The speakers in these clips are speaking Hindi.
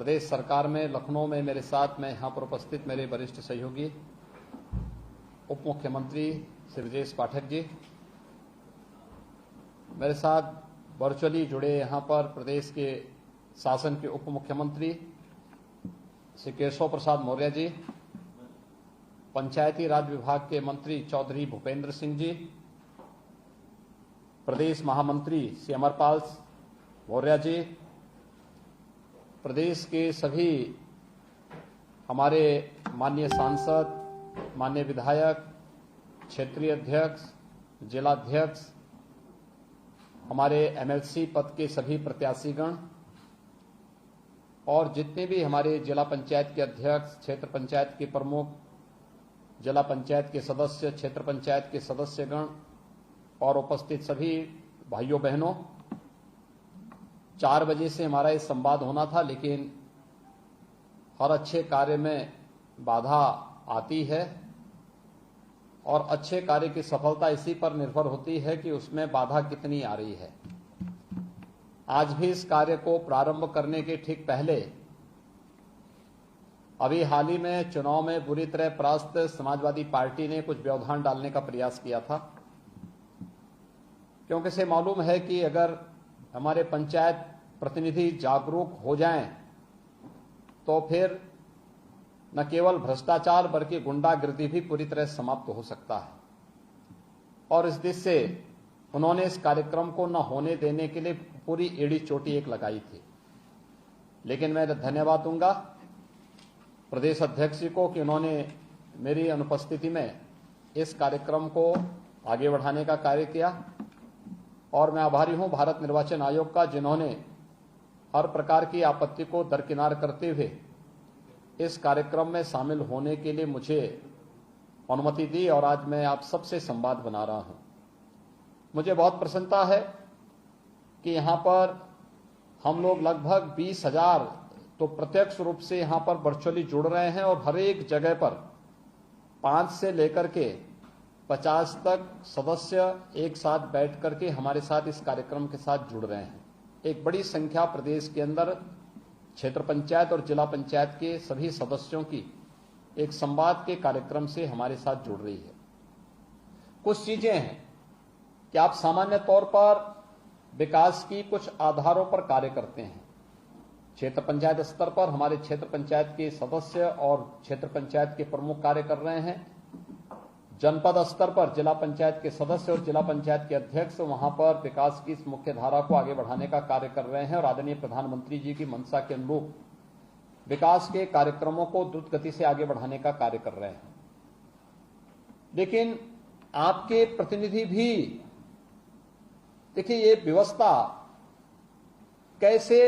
प्रदेश सरकार में लखनऊ में मेरे साथ में यहाँ पर उपस्थित मेरे वरिष्ठ सहयोगी उप मुख्यमंत्री श्री ब्रजेश पाठक जी, मेरे साथ वर्चुअली जुड़े यहाँ पर प्रदेश के शासन के उप मुख्यमंत्री श्री केशव प्रसाद मौर्य जी, पंचायती राज विभाग के मंत्री चौधरी भूपेंद्र सिंह जी, प्रदेश महामंत्री श्री अमरपाल मौर्य जी, प्रदेश के सभी हमारे माननीय सांसद, माननीय विधायक, क्षेत्रीय अध्यक्ष, जिलाध्यक्ष, हमारे एमएलसी पद के सभी प्रत्याशीगण और जितने भी हमारे जिला पंचायत के अध्यक्ष, क्षेत्र पंचायत के प्रमुख, जिला पंचायत के सदस्य, क्षेत्र पंचायत के सदस्यगण और उपस्थित सभी भाइयों बहनों, 4 बजे से हमारा ये संवाद होना था, लेकिन हर अच्छे कार्य में बाधा आती है और अच्छे कार्य की सफलता इसी पर निर्भर होती है कि उसमें बाधा कितनी आ रही है। आज भी इस कार्य को प्रारंभ करने के ठीक पहले अभी हाल ही में चुनाव में बुरी तरह परास्त समाजवादी पार्टी ने कुछ व्यवधान डालने का प्रयास किया था, क्योंकि इसे मालूम है कि अगर हमारे पंचायत प्रतिनिधि जागरूक हो जाएं तो फिर न केवल भ्रष्टाचार बल्कि गुंडागिर्दी भी पूरी तरह समाप्त हो सकता है। और इस दिशा से उन्होंने इस कार्यक्रम को न होने देने के लिए पूरी एड़ी चोटी एक लगाई थी। लेकिन मैं धन्यवाद दूंगा प्रदेश अध्यक्ष जी को कि उन्होंने मेरी अनुपस्थिति में इस कार्यक्रम को आगे बढ़ाने का कार्य किया, और मैं आभारी हूं भारत निर्वाचन आयोग का, जिन्होंने हर प्रकार की आपत्ति को दरकिनार करते हुए इस कार्यक्रम में शामिल होने के लिए मुझे अनुमति दी और आज मैं आप सबसे संवाद बना रहा हूं। मुझे बहुत प्रसन्नता है कि यहां पर हम लोग लगभग 20,000 तो प्रत्यक्ष रूप से यहां पर वर्चुअली जुड़ रहे हैं और हर एक जगह पर 5 से लेकर के 50 तक सदस्य एक साथ बैठ करके हमारे साथ इस कार्यक्रम के साथ जुड़ रहे हैं। एक बड़ी संख्या प्रदेश के अंदर क्षेत्र पंचायत और जिला पंचायत के सभी सदस्यों की एक संवाद के कार्यक्रम से हमारे साथ जुड़ रही है। कुछ चीजें हैं कि आप सामान्य तौर पर विकास की कुछ आधारों पर कार्य करते हैं। क्षेत्र पंचायत स्तर पर हमारे क्षेत्र पंचायत के सदस्य और क्षेत्र पंचायत के प्रमुख कार्य कर रहे हैं। जनपद स्तर पर जिला पंचायत के सदस्य और जिला पंचायत के अध्यक्ष वहां पर विकास की इस मुख्य धारा को आगे बढ़ाने का कार्य कर रहे हैं और आदरणीय प्रधानमंत्री जी की मंशा के अनुरूप विकास के कार्यक्रमों को द्रुत गति से आगे बढ़ाने का कार्य कर रहे हैं। लेकिन आपके प्रतिनिधि भी देखिए, ये व्यवस्था कैसे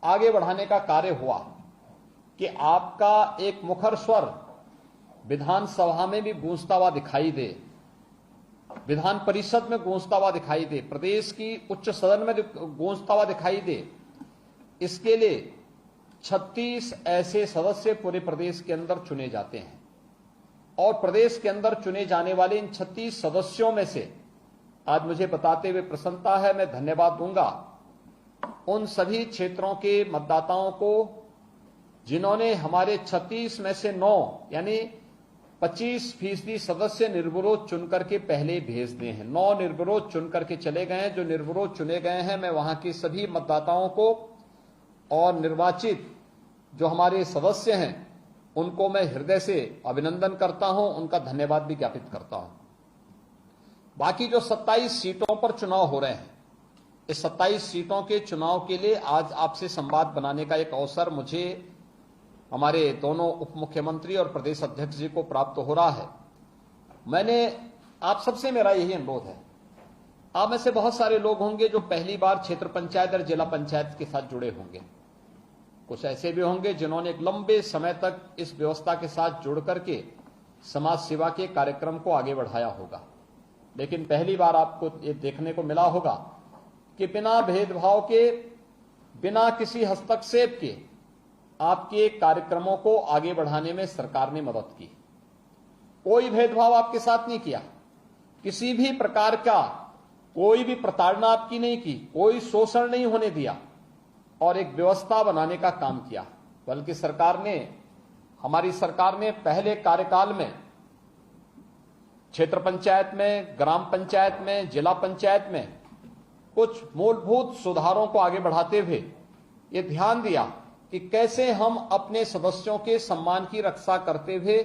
आगे बढ़ाने का कार्य हुआ कि आपका एक मुखर स्वर विधानसभा में भी गूंजता हुआ दिखाई दे, विधान परिषद में गूंजता हुआ दिखाई दे, प्रदेश की उच्च सदन में गूंजता हुआ दिखाई दे। इसके लिए 36 ऐसे सदस्य पूरे प्रदेश के अंदर चुने जाते हैं और प्रदेश के अंदर चुने जाने वाले इन 36 सदस्यों में से आज मुझे बताते हुए प्रसन्नता है, मैं धन्यवाद दूंगा उन सभी क्षेत्रों के मतदाताओं को जिन्होंने हमारे 36 में से 9 यानी 25% सदस्य निर्विरोध चुन करके पहले भेज दिए हैं। 9 निर्विरोध चुन करके चले गए हैं। जो निर्विरोध चुने गए हैं, मैं वहां के सभी मतदाताओं को और निर्वाचित जो हमारे सदस्य हैं उनको मैं हृदय से अभिनंदन करता हूं, उनका धन्यवाद भी ज्ञापित करता हूं। बाकी जो 27 सीटों पर चुनाव हो रहे हैं, इस 27 सीटों के चुनाव के लिए आज आपसे संवाद बनाने का एक अवसर मुझे हमारे दोनों उप मुख्यमंत्री और प्रदेश अध्यक्ष जी को प्राप्त हो रहा है। मैंने आप सबसे मेरा यही अनुरोध है, आप में से बहुत सारे लोग होंगे जो पहली बार क्षेत्र पंचायत और जिला पंचायत के साथ जुड़े होंगे। कुछ ऐसे भी होंगे जिन्होंने एक लंबे समय तक इस व्यवस्था के साथ जुड़ करके समाज सेवा के कार्यक्रम को आगे बढ़ाया होगा। लेकिन पहली बार आपको ये देखने को मिला होगा कि बिना भेदभाव के, बिना किसी हस्तक्षेप के आपके कार्यक्रमों को आगे बढ़ाने में सरकार ने मदद की। कोई भेदभाव आपके साथ नहीं किया, किसी भी प्रकार का कोई भी प्रताड़ना आपकी नहीं की, कोई शोषण नहीं होने दिया। और एक व्यवस्था बनाने का काम किया, बल्कि हमारी सरकार ने पहले कार्यकाल में क्षेत्र पंचायत में, ग्राम पंचायत में, जिला पंचायत में कुछ मूलभूत सुधारों को आगे बढ़ाते हुए ये ध्यान दिया कि कैसे हम अपने सदस्यों के सम्मान की रक्षा करते हुए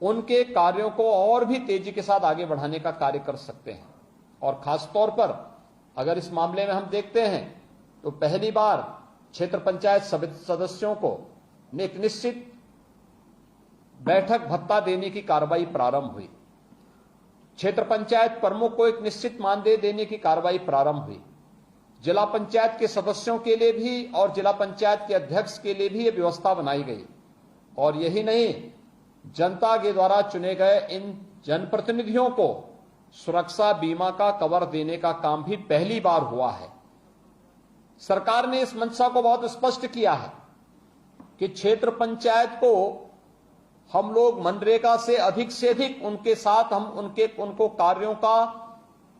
उनके कार्यों को और भी तेजी के साथ आगे बढ़ाने का कार्य कर सकते हैं। और खासतौर पर अगर इस मामले में हम देखते हैं तो पहली बार क्षेत्र पंचायत सदस्यों को एक निश्चित बैठक भत्ता देने की कार्रवाई प्रारंभ हुई। क्षेत्र पंचायत प्रमुख को एक निश्चित मानदेय देने की कार्रवाई प्रारंभ हुई। जिला पंचायत के सदस्यों के लिए भी और जिला पंचायत के अध्यक्ष के लिए भी यह व्यवस्था बनाई गई। और यही नहीं, जनता के द्वारा चुने गए इन जनप्रतिनिधियों को सुरक्षा बीमा का कवर देने का काम भी पहली बार हुआ है। सरकार ने इस मंशा को बहुत स्पष्ट किया है कि क्षेत्र पंचायत को हम लोग मनरेगा से अधिक उनके साथ हम उनको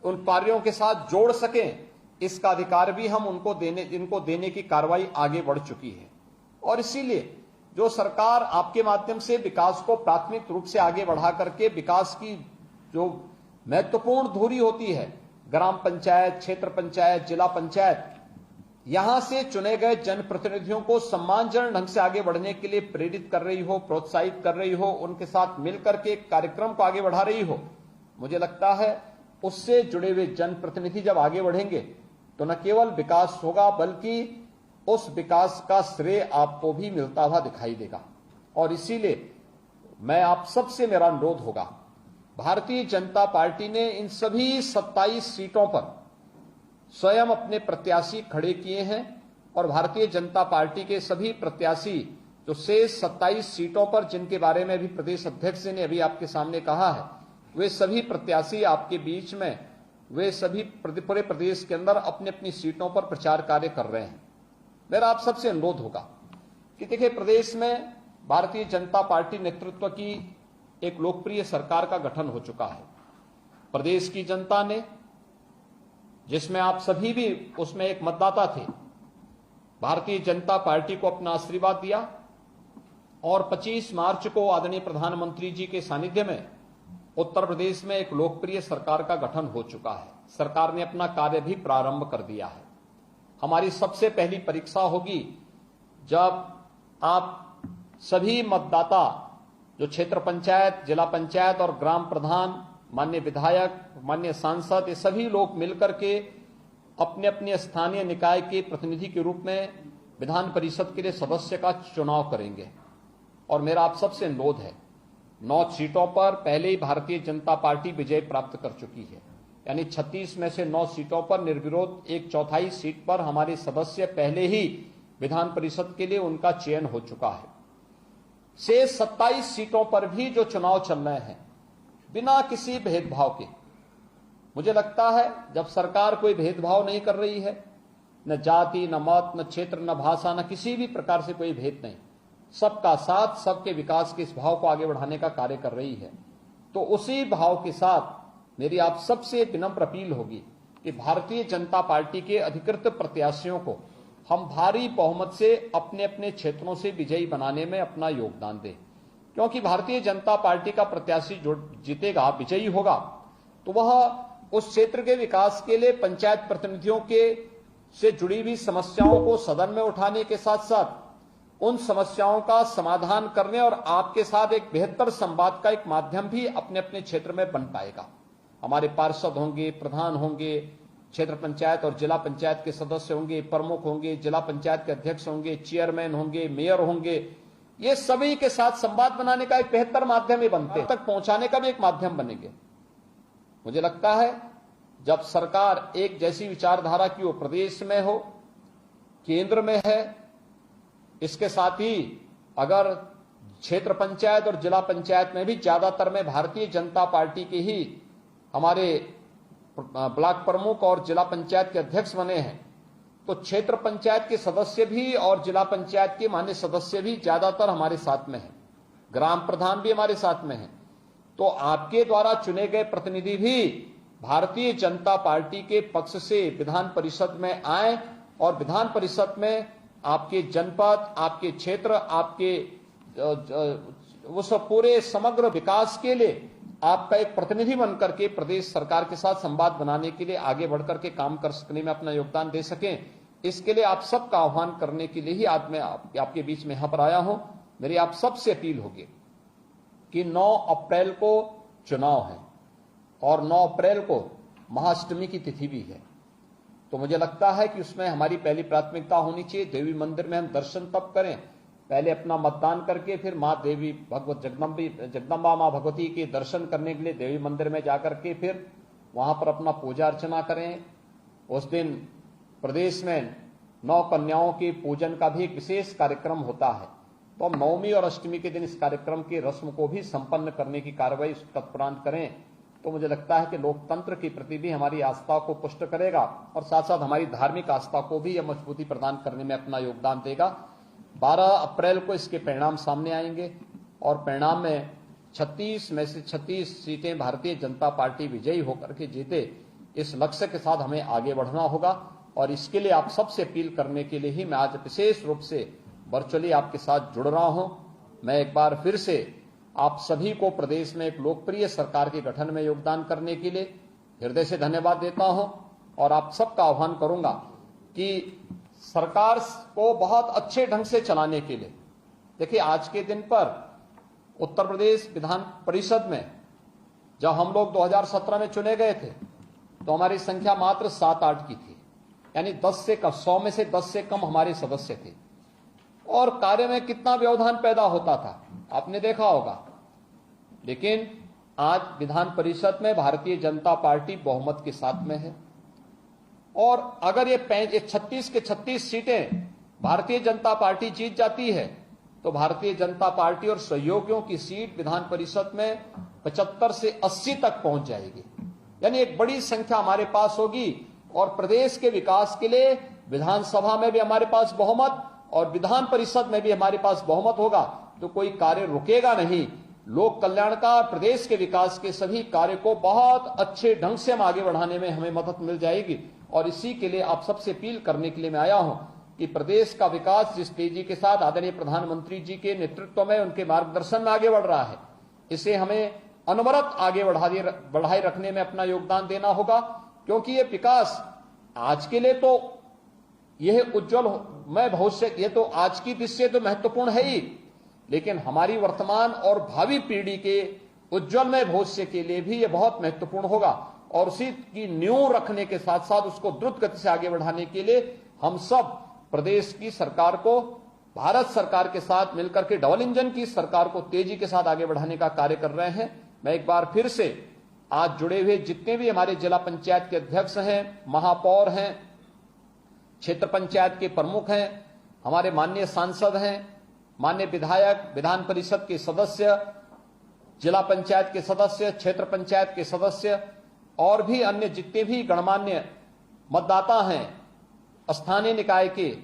उन कार्यों के साथ जोड़ सकें, इसका अधिकार भी हम इनको देने की कार्रवाई आगे बढ़ चुकी है। और इसीलिए जो सरकार आपके माध्यम से विकास को प्राथमिक रूप से आगे बढ़ा करके विकास की जो महत्वपूर्ण धुरी होती है, ग्राम पंचायत, क्षेत्र पंचायत, जिला पंचायत, यहां से चुने गए जनप्रतिनिधियों को सम्मानजनक ढंग से आगे बढ़ने के लिए प्रेरित कर रही हो, प्रोत्साहित कर रही हो, उनके साथ मिलकर के कार्यक्रम को आगे बढ़ा रही हो, मुझे लगता है उससे जुड़े हुए जनप्रतिनिधि जब आगे बढ़ेंगे तो न केवल विकास होगा बल्कि उस विकास का श्रेय आपको भी मिलता हुआ दिखाई देगा। और इसीलिए मैं आप सबसे मेरा अनुरोध होगा, भारतीय जनता पार्टी ने इन सभी 27 सीटों पर स्वयं अपने प्रत्याशी खड़े किए हैं और भारतीय जनता पार्टी के सभी प्रत्याशी जो शेष 27 सीटों पर जिनके बारे में अभी प्रदेश अध्यक्ष ने अभी आपके सामने कहा है, वे सभी प्रत्याशी आपके बीच में, वे सभी पूरे प्रदेश के अंदर अपनी अपनी सीटों पर प्रचार कार्य कर रहे हैं। मेरा आप सबसे अनुरोध होगा कि देखिए, प्रदेश में भारतीय जनता पार्टी नेतृत्व की एक लोकप्रिय सरकार का गठन हो चुका है। प्रदेश की जनता ने, जिसमें आप सभी भी उसमें एक मतदाता थे, भारतीय जनता पार्टी को अपना आशीर्वाद दिया और 25 मार्च को आदरणीय प्रधानमंत्री जी के सानिध्य में उत्तर प्रदेश में एक लोकप्रिय सरकार का गठन हो चुका है। सरकार ने अपना कार्य भी प्रारंभ कर दिया है। हमारी सबसे पहली परीक्षा होगी जब आप सभी मतदाता जो क्षेत्र पंचायत, जिला पंचायत और ग्राम प्रधान, माननीय विधायक, माननीय सांसद, ये सभी लोग मिलकर के अपने अपने स्थानीय निकाय के प्रतिनिधि के रूप में विधान परिषद के लिए सदस्य का चुनाव करेंगे। और मेरा आप सबसे अनुरोध है, 9 सीटों पर पहले ही भारतीय जनता पार्टी विजय प्राप्त कर चुकी है, यानी 36 में से 9 सीटों पर निर्विरोध 1/4 सीट पर हमारे सदस्य पहले ही विधान परिषद के लिए उनका चयन हो चुका है। शेष 27 सीटों पर भी जो चुनाव चल रहे हैं बिना किसी भेदभाव के, मुझे लगता है जब सरकार कोई भेदभाव नहीं कर रही है, न जाति, न मत, न क्षेत्र, न भाषा, न किसी भी प्रकार से कोई भेद नहीं, सबका साथ, सबके विकास के इस भाव को आगे बढ़ाने का कार्य कर रही है, तो उसी भाव के साथ मेरी आप सबसे विनम्र अपील होगी कि भारतीय जनता पार्टी के अधिकृत प्रत्याशियों को हम भारी बहुमत से अपने अपने क्षेत्रों से विजयी बनाने में अपना योगदान दें। क्योंकि भारतीय जनता पार्टी का प्रत्याशी जो जीतेगा, विजयी होगा, तो वह उस क्षेत्र के विकास के लिए पंचायत प्रतिनिधियों के से जुड़ी हुई समस्याओं को सदन में उठाने के साथ साथ उन समस्याओं का समाधान करने और आपके साथ एक बेहतर संवाद का एक माध्यम भी अपने अपने क्षेत्र में बन पाएगा। हमारे पार्षद होंगे, प्रधान होंगे, क्षेत्र पंचायत और जिला पंचायत के सदस्य होंगे, प्रमुख होंगे, जिला पंचायत के अध्यक्ष होंगे, चेयरमैन होंगे, मेयर होंगे, ये सभी के साथ संवाद बनाने का एक बेहतर माध्यम ही बनते तक पहुंचाने का भी एक माध्यम बनेंगे। मुझे लगता है जब सरकार एक जैसी विचारधारा की वो प्रदेश में हो, केंद्र में है, इसके साथ ही अगर क्षेत्र पंचायत और जिला पंचायत में भी ज्यादातर में भारतीय जनता पार्टी के ही हमारे ब्लॉक प्रमुख और जिला पंचायत के अध्यक्ष बने हैं, तो क्षेत्र पंचायत के सदस्य भी और जिला पंचायत के मान्य सदस्य भी ज्यादातर हमारे साथ में हैं, ग्राम प्रधान भी हमारे साथ में हैं। तो आपके द्वारा चुने गए प्रतिनिधि भी भारतीय जनता पार्टी के पक्ष से विधान परिषद में आए और विधान परिषद में आपके जनपद, आपके क्षेत्र, आपके उस पूरे समग्र विकास के लिए आपका एक प्रतिनिधि बनकर के प्रदेश सरकार के साथ संवाद बनाने के लिए आगे बढ़कर के काम कर सकने में अपना योगदान दे सकें, इसके लिए आप सबका आह्वान करने के लिए ही आज मैं आपके बीच में यहां पर आया हूं। मेरी आप सबसे अपील होगी कि 9 अप्रैल को चुनाव है और 9 अप्रैल को महाअष्टमी की तिथि भी है, तो मुझे लगता है कि उसमें हमारी पहली प्राथमिकता होनी चाहिए देवी मंदिर में हम दर्शन तब करें, पहले अपना मतदान करके फिर मां देवी भगवत जगदम्बा मां भगवती के दर्शन करने के लिए देवी मंदिर में जाकर के फिर वहां पर अपना पूजा अर्चना करें। उस दिन प्रदेश में 9 कन्याओं के पूजन का भी एक विशेष कार्यक्रम होता है, तो हम नवमी और अष्टमी के दिन इस कार्यक्रम की रस्म को भी संपन्न करने की कार्रवाई तत्परांत करें, तो मुझे लगता है कि लोकतंत्र के प्रति भी हमारी आस्था को पुष्ट करेगा और साथ साथ हमारी धार्मिक आस्था को भी यह मजबूती प्रदान करने में अपना योगदान देगा। 12 अप्रैल को इसके परिणाम सामने आएंगे और परिणाम में 36 में से 36 सीटें भारतीय जनता पार्टी विजयी होकर के जीते, इस लक्ष्य के साथ हमें आगे बढ़ना होगा और इसके लिए आप सबसे अपील करने के लिए ही मैं आज विशेष रूप से वर्चुअली आपके साथ जुड़ रहा हूं। मैं एक बार फिर से आप सभी को प्रदेश में एक लोकप्रिय सरकार के गठन में योगदान करने के लिए हृदय से धन्यवाद देता हूं और आप सबका आह्वान करूंगा कि सरकार को बहुत अच्छे ढंग से चलाने के लिए, देखिए आज के दिन पर उत्तर प्रदेश विधान परिषद में जब हम लोग 2017 में चुने गए थे तो हमारी संख्या मात्र 7-8 की थी, यानी 10 से कम, 100 में से 10 से कम हमारे सदस्य थे और कार्य में कितना व्यवधान पैदा होता था आपने देखा होगा। लेकिन आज विधान परिषद में भारतीय जनता पार्टी बहुमत के साथ में है और अगर ये 36 के 36 सीटें भारतीय जनता पार्टी जीत जाती है तो भारतीय जनता पार्टी और सहयोगियों की सीट विधान परिषद में 75 से 80 तक पहुंच जाएगी, यानी एक बड़ी संख्या हमारे पास होगी और प्रदेश के विकास के लिए विधानसभा में भी हमारे पास बहुमत और विधान परिषद में भी हमारे पास बहुमत होगा, तो कोई कार्य रुकेगा नहीं। लोक कल्याण का, प्रदेश के विकास के सभी कार्य को बहुत अच्छे ढंग से हम आगे बढ़ाने में हमें मदद मिल जाएगी और इसी के लिए आप सबसे अपील करने के लिए मैं आया हूं कि प्रदेश का विकास जिस तेजी के साथ आदरणीय प्रधानमंत्री जी के नेतृत्व में, उनके मार्गदर्शन में आगे बढ़ रहा है, इसे हमें अनवरत आगे बढ़ाए रखने में अपना योगदान देना होगा, क्योंकि ये विकास आज के लिए तो यह उज्जवल भविष्य, ये तो आज की दृष्टि तो महत्वपूर्ण है ही, लेकिन हमारी वर्तमान और भावी पीढ़ी के उज्जवलमय भविष्य के लिए भी यह बहुत महत्वपूर्ण होगा और उसी की नींव रखने के साथ साथ उसको द्रुत गति से आगे बढ़ाने के लिए हम सब प्रदेश की सरकार को भारत सरकार के साथ मिलकर के डबल इंजन की सरकार को तेजी के साथ आगे बढ़ाने का कार्य कर रहे हैं। मैं एक बार फिर से आज जुड़े हुए जितने भी हमारे जिला पंचायत के अध्यक्ष हैं, महापौर हैं, क्षेत्र पंचायत के प्रमुख हैं, हमारे माननीय सांसद हैं, माननीय विधायक, विधान परिषद के सदस्य, जिला पंचायत के सदस्य, क्षेत्र पंचायत के सदस्य और भी अन्य जितने भी गणमान्य मतदाता हैं स्थानीय निकाय के,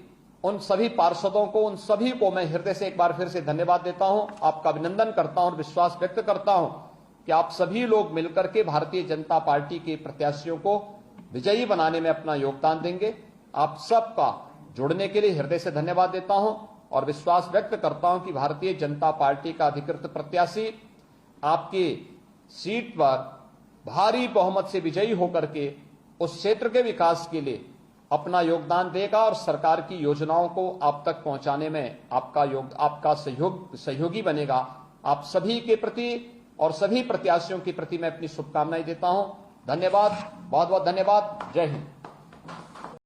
उन सभी पार्षदों को, उन सभी को मैं हृदय से एक बार फिर से धन्यवाद देता हूं, आपका अभिनंदन करता हूं और विश्वास व्यक्त करता हूं कि आप सभी लोग मिलकर के भारतीय जनता पार्टी के प्रत्याशियों को विजयी बनाने में अपना योगदान देंगे। आप सबका जुड़ने के लिए हृदय से धन्यवाद देता हूं और विश्वास व्यक्त करता हूं कि भारतीय जनता पार्टी का अधिकृत प्रत्याशी आपकी सीट पर भारी बहुमत से विजयी होकर के उस क्षेत्र के विकास के लिए अपना योगदान देगा और सरकार की योजनाओं को आप तक पहुंचाने में आपका सहयोगी बनेगा। आप सभी के प्रति और सभी प्रत्याशियों के प्रति मैं अपनी शुभकामनाएं देता हूं। धन्यवाद, बहुत बहुत धन्यवाद। जय हिंद।